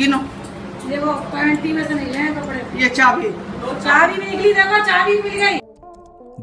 गिनो। देखो पैंटी में से निकले हैं कपड़े। ये चाबी चाबी निकली, देखो चाबी मिल गई।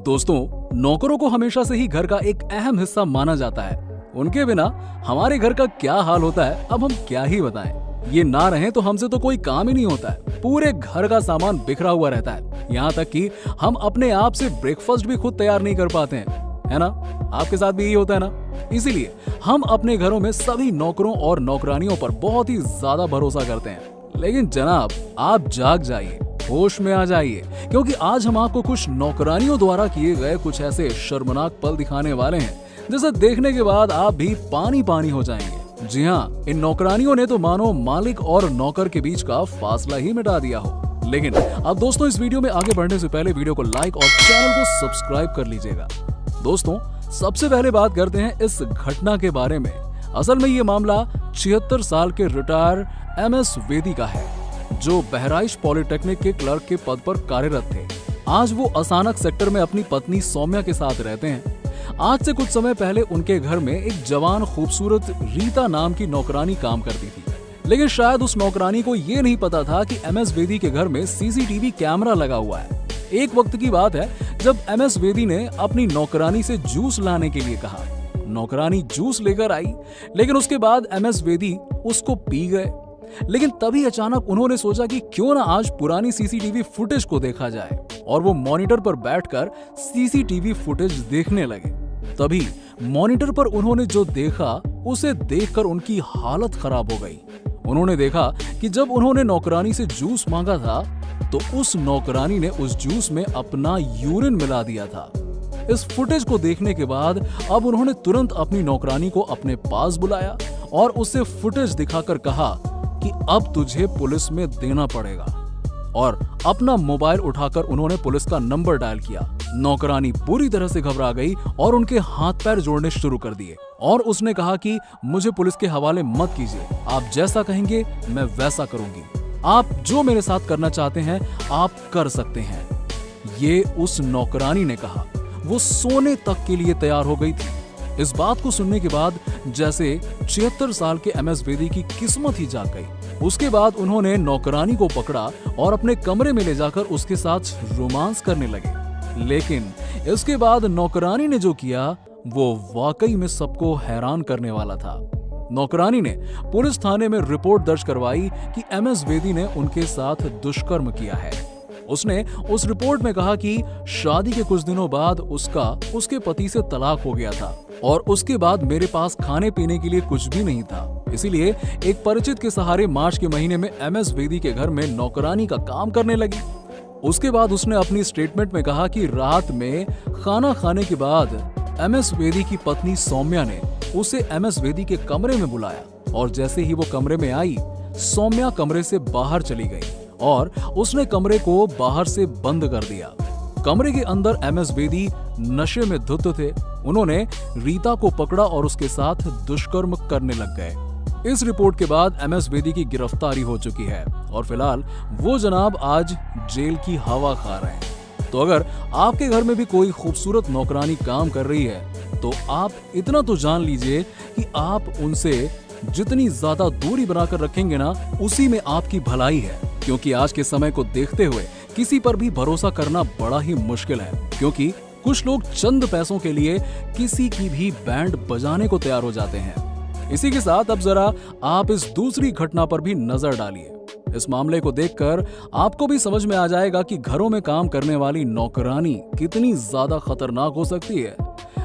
दोस्तों, नौकरों को हमेशा से ही घर का एक अहम हिस्सा माना जाता है। उनके बिना हमारे घर का क्या हाल होता है, अब हम क्या ही बताएं। ये ना रहे तो हमसे तो कोई काम ही नहीं होता है। पूरे घर का सामान बिखरा हुआ रहता है, यहाँ तक कि हम अपने आप से ब्रेकफास्ट भी खुद तैयार नहीं कर पाते हैं, है ना? आपके साथ भी यही होता है ना? इसीलिए हम अपने घरों में सभी नौकरों और नौकरानियों पर बहुत ही ज्यादा भरोसा करते हैं। लेकिन जनाब, आप जाग जाइए, होश में आ जाइए, क्योंकि आज हम आपको कुछ नौकरानियों द्वारा किए गए कुछ ऐसे शर्मनाक पल दिखाने वाले हैं जिसे देखने के बाद आप भी पानी पानी हो जाएंगे। जी हाँ, इन नौकरानियों ने तो मानो मालिक और नौकर के बीच का फासला ही मिटा दिया हो। लेकिन अब दोस्तों, इस वीडियो में आगे बढ़ने से पहले वीडियो को लाइक और चैनल को सब्सक्राइब कर लीजिएगा। दोस्तों, सबसे पहले बात करते हैं इस घटना के बारे में। असल में ये मामला 76 साल के रिटायर MS वेदी का है, जो बहराइच पॉलिटेक्निक के क्लर्क के पद पर कार्यरत थे। आज वो अचानक सेक्टर में अपनी पत्नी सौम्या के साथ रहते हैं। आज से कुछ समय पहले उनके घर में एक जवान खूबसूरत रीता नाम की नौकरानी काम करती थी। लेकिन शायद उस नौकरानी को ये नहीं पता था कि MS वेदी के घर में CCTV कैमरा लगा हुआ है। एक वक्त की बात है जब MS वेदी ने अपनी नौकरानी से जूस लाने के लिए कहा। नौकरानी जूस लेकर आई, लेकिन उसके बाद MS वेदी उसको पी गए। लेकिन तभी अचानक उन्होंने सोचा कि क्यों ना आज पुरानी CCTV फुटेज को देखा जाए, और वो मॉनिटर पर बैठकर CCTV फुटेज देखने लगे। तभी मॉनिटर पर उन्होंने जो देखा, उसे देखकर उनकी हालत खराब हो गई। उन्होंने देखा कि जब उन्होंने नौकरानी से जूस मांगा था, तो उस नौकरानी ने उस जूस में अपना यूरिन मिला दिया था। इस फुटेज को देखने के बाद अब उन्होंने तुरंत अपनी नौकरानी को अपने पास बुलाया और उससे फुटेज दिखाकर कहा कि अब तुझे पुलिस में देना पड़ेगा, और अपना मोबाइल उठाकर उन्होंने पुलिस का नंबर डायल किया। नौकरानी पूरी तरह से घबरा गई और उनके हाथ पैर जोड़ने शुरू कर दिए, और उसने कहा कि मुझे पुलिस के हवाले मत कीजिए, आप जैसा कहेंगे मैं वैसा करूंगी। आप जो मेरे साथ करना चाहते हैं आप कर सकते हैं। ये उस नौकरानी ने कहा। वो सोने तक के लिए तैयार हो गई थी। इस बात को सुनने के बाद जैसे 76 साल के MS वेदी की किस्मत ही जाग गई। उसके बाद उन्होंने नौकरानी को पकड़ा और अपने कमरे में ले जाकर उसके साथ रोमांस करने लगे। लेकिन इसके बाद नौकरानी ने जो किया वो वाकई में सबको हैरान करने वाला था। नौकरानी ने पुलिस थाने में रिपोर्ट दर्ज करवाई कि MS वेदी ने उनके साथ दुष्कर्म किया है। उसने उस रिपोर्ट में कहा कि शादी के कुछ दिनों बाद उसके पति से तलाक हो गया था, और उसके बाद मेरे पास खाने पीने के लिए कुछ भी नहीं था। इसीलिए एक परिचित के सहारे मार्च के महीने में MS वेदी के घर में नौकरानी का काम करने लगी। उसके बाद उसने अपनी स्टेटमेंट में कहा कि रात में खाना खाने के बाद MS वेदी की पत्नी सौम्या ने उसे MS वेदी के कमरे में बुलाया, और जैसे ही वो कमरे में आई, सौम्या कमरे से बाहर चली गई और उसने कमरे को बाहर से बंद कर दिया। कमरे के अंदर MS वेदी नशे में धुत थे। उन्होंने रीता को पकड़ा और उसके साथ दुष्कर्म करने लग गए। इस रिपोर्ट के बाद MS वेदी की गिरफ्तारी हो चुकी है, और फिलहाल वो जनाब आज जेल की हवा खा रहे हैं। तो अगर आपके घर में भी कोई खूबसूरत नौकरानी काम कर रही है, तो आप इतना तो जान लीजिए कि आप उनसे जितनी ज्यादा दूरी बनाकर रखेंगे ना, उसी में आपकी भलाई है। क्योंकि आज के समय को देखते हुए किसी पर भी भरोसा करना बड़ा ही मुश्किल है, क्योंकि कुछ लोग चंद पैसों के लिए किसी की भी बैंड बजाने को तैयार हो जाते हैं। इसी के साथ अब जरा आप इस दूसरी घटना पर भी नजर डालिए। इस मामले को देखकर आपको भी समझ में आ जाएगा कि घरों में काम करने वाली नौकरानी कितनी ज्यादा खतरनाक हो सकती है।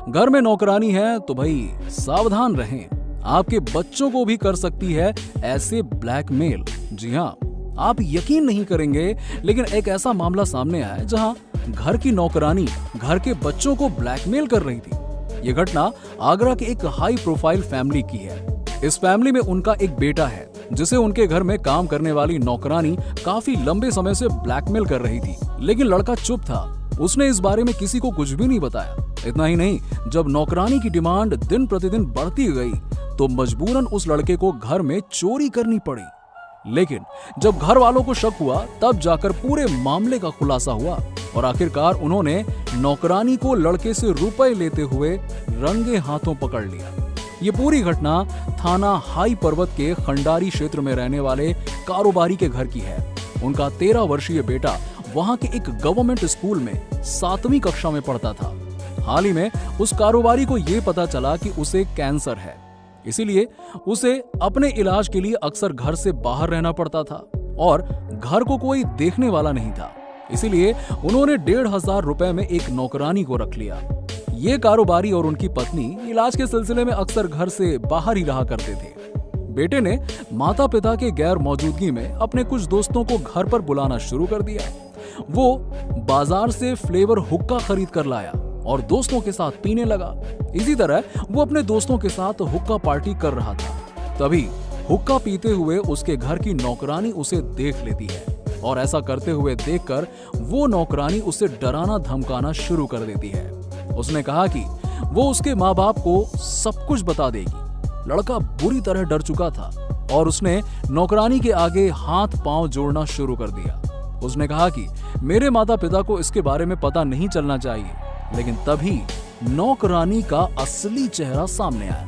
घर में नौकरानी है तो भाई सावधान रहें, आपके बच्चों को भी कर सकती है ऐसे ब्लैकमेल। जी हाँ, आप यकीन नहीं करेंगे, लेकिन एक ऐसा मामला सामने आया है जहां घर की नौकरानी घर के बच्चों को ब्लैकमेल कर रही थी। ये घटना आगरा के एक हाई प्रोफाइल फैमिली की है। इस फैमिली में उनका एक बेटा है, जिसे उनके घर में काम करने वाली नौकरानी काफी लंबे समय से ब्लैकमेल कर रही थी। लेकिन लड़का चुप था, उसने इस बारे में किसी को कुछ भी नहीं बताया। इतना ही नहीं, जब नौकरानी की डिमांड दिन प्रतिदिन बढ़ती गई, तो मजबूरन उस लड़के को घर में चोरी करनी पड़ी। लेकिन जब घर वालों को शक हुआ, तब जाकर पूरे मामले का खुलासा हुआ, और आखिरकार उन्होंने नौकरानी को लड़के से रुपए लेते हुए रंगे हाथों पकड़ लिया। ये पूरी घटना थाना हाई पर्वत के खंडारी क्षेत्र में रहने वाले कारोबारी के घर की है। उनका 13 वर्षीय बेटा वहां के एक गवर्नमेंट स्कूल में 7वीं कक्षा में पढ़ता था। हाल ही में उस कारोबारी को यह पता चला कि उसे कैंसर है, इसीलिए उसे अपने इलाज के लिए अक्सर घर से बाहर रहना पड़ता था और घर को कोई देखने वाला नहीं था। इसीलिए उन्होंने 1,500 रुपए में एक नौकरानी को रख लिया। ये कारोबारी और उनकी पत्नी इलाज के सिलसिले में अक्सर घर से बाहर ही रहा करते थे। बेटे ने माता पिता के गैर मौजूदगी में अपने कुछ दोस्तों को घर पर बुलाना शुरू कर दिया। वो बाजार से फ्लेवर हुक्का खरीद कर लाया और दोस्तों के साथ पीने लगा। इसी तरह वो अपने दोस्तों के साथ हुक्का पार्टी कर रहा था। तभी हुक्का पीते हुए उसके घर की नौकरानी उसे देख लेती है और ऐसा करते हुए देखकर वो नौकरानी उसे डराना धमकाना शुरू कर देती है। उसने कहा कि वो उसके माँ बाप को सब कुछ बता देगी। लड़का बुरी तरह डर चुका था और उसने नौकरानी के आगे हाथ पांव जोड़ना शुरू कर दिया। उसने कहा कि मेरे माता पिता को इसके बारे में पता नहीं चलना चाहिए। लेकिन तभी नौकरानी का असली चेहरा सामने आया।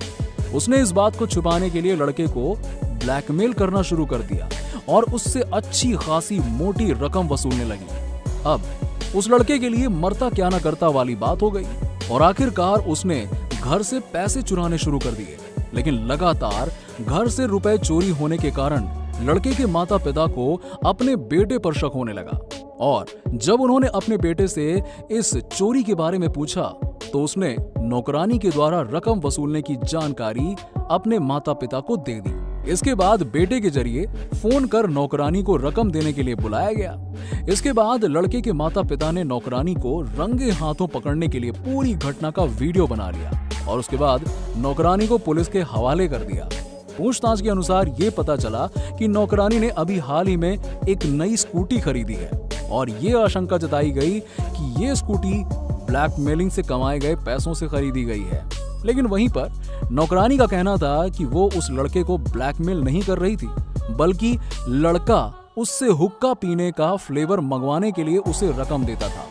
उसने इस बात को छुपाने के लिए लड़के को ब्लैकमेल करना शुरू कर दिया और उससे अच्छी खासी मोटी रकम वसूलने लगी। अब उस लड़के के लिए मरता क्या ना करता वाली बात हो गई और आखिरकार उसने घर से पैसे चुराने शुरू कर दिए। लेकिन लगातार घर से रुपए चोरी होने के कारण लड़के के माता पिता को अपने बेटे पर शक होने लगा और जब उन्होंने अपने बेटे से इस चोरी के बारे में पूछा तो उसने नौकरानी के द्वारा रकम वसूलने की जानकारी अपने माता पिता को दे दी। इसके बाद बेटे के जरिए फोन कर नौकरानी को रकम देने के लिए बुलाया गया। इसके बाद लड़के के माता पिता ने नौकरानी को रंगे हाथों पकड़ने के लिए पूरी घटना का वीडियो बना लिया और उसके बाद नौकरानी को पुलिस के हवाले कर दिया। पूछताछ के अनुसार ये पता चला कि नौकरानी ने अभी हाल ही में एक नई स्कूटी खरीदी है और ये आशंका जताई गई कि ये स्कूटी ब्लैकमेलिंग से कमाए गए पैसों से खरीदी गई है। लेकिन वहीं पर नौकरानी का कहना था कि वो उस लड़के को ब्लैकमेल नहीं कर रही थी, बल्कि लड़का उससे हुक्का पीने का फ्लेवर मंगवाने के लिए उसे रकम देता था।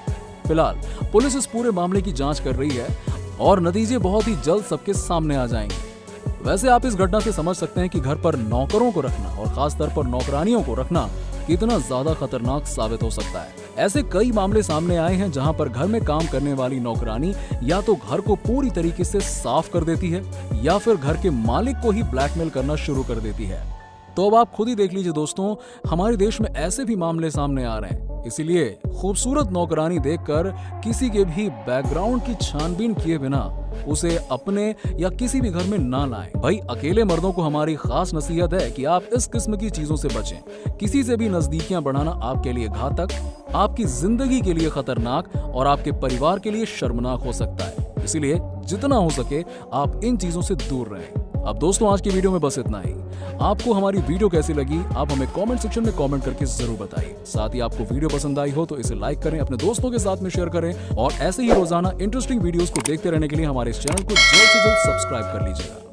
फिलहाल पुलिस इस पूरे मामले की जांच कर रही है और नतीजे बहुत ही जल्द सबके सामने आ जाएंगे। वैसे आप इस घटना से समझ सकते हैं कि घर पर नौकरों को रखना और खास तौर पर नौकरानियों को रखना कितना ज्यादा खतरनाक साबित हो सकता है। ऐसे कई मामले सामने आए हैं जहां पर घर में काम करने वाली नौकरानी या तो घर को पूरी तरीके से साफ कर देती है या फिर घर के मालिक को ही ब्लैकमेल करना शुरू कर देती है। तो अब आप खुद ही देख लीजिए दोस्तों, हमारे देश में ऐसे भी मामले सामने आ रहे हैं। इसीलिए खूबसूरत नौकरानी देखकर किसी के भी बैकग्राउंड की छानबीन किए बिना उसे अपने या किसी भी घर में ना लाएं। भाई अकेले मर्दों को हमारी खास नसीहत है कि आप इस किस्म की चीजों से बचें। किसी से भी नजदीकियां बढ़ाना आपके लिए घातक, आपकी जिंदगी के लिए खतरनाक और आपके परिवार के लिए शर्मनाक हो सकता है। इसीलिए जितना हो सके आप इन चीजों से दूर रहें। अब दोस्तों आज की वीडियो में बस इतना ही। आपको हमारी वीडियो कैसी लगी आप हमें कमेंट सेक्शन में कमेंट करके जरूर बताइए। साथ ही आपको वीडियो पसंद आई हो तो इसे लाइक करें, अपने दोस्तों के साथ में शेयर करें और ऐसे ही रोजाना इंटरेस्टिंग वीडियोस को देखते रहने के लिए हमारे इस चैनल को जल्द से जल्द सब्सक्राइब कर लीजिएगा।